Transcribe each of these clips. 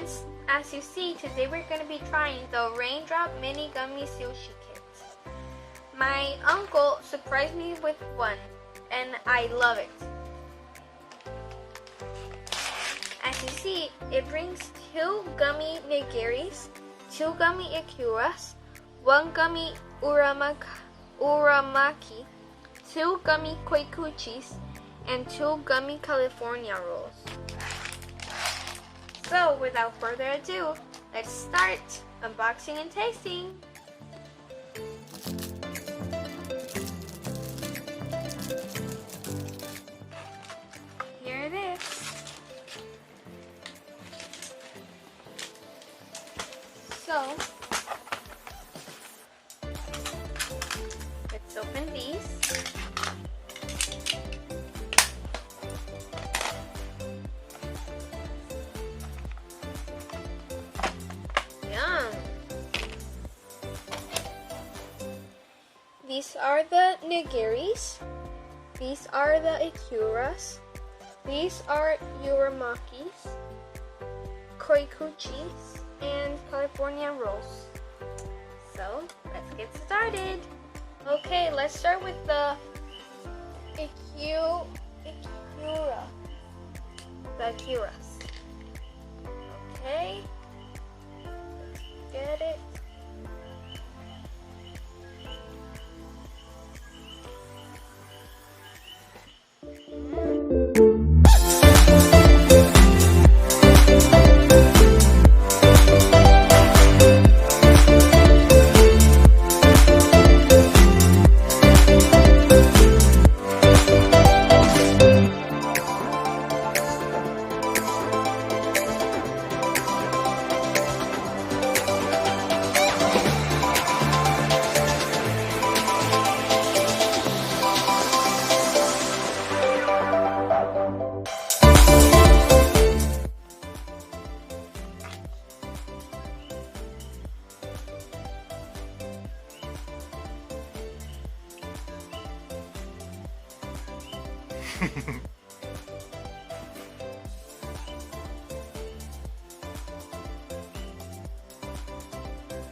friends, as you see, today we're going to be trying the Raindrop Mini Gummy Sushi Kit. My uncle surprised me with one, and I love it. As you see, it brings 2 gummy nigiris, 2 gummy ikuras, 1 gummy uramaki, 2 gummy koikuchis, and 2 gummy California rolls. So, without further ado, let's start unboxing and tasting. Here it is. So, let's open these. These are the nigiris. These are the ikuras. These are uramakis, koikuchis, and California rolls. So, let's get started. Okay, let's start with the ikura. The ikuras. Okay. Get it.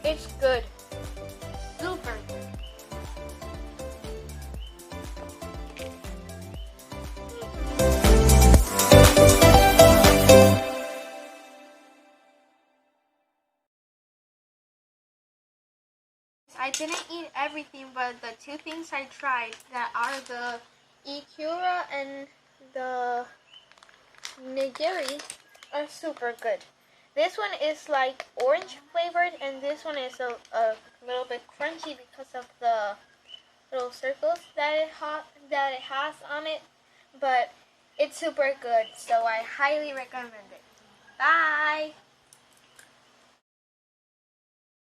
It's good. Super good. I didn't eat everything, but the 2 things I tried that are the ikura and the nigiri are super good. This one is like orange flavored, and this one is a little bit crunchy because of the little circles that it has on it. But it's super good, so I highly recommend it. Bye!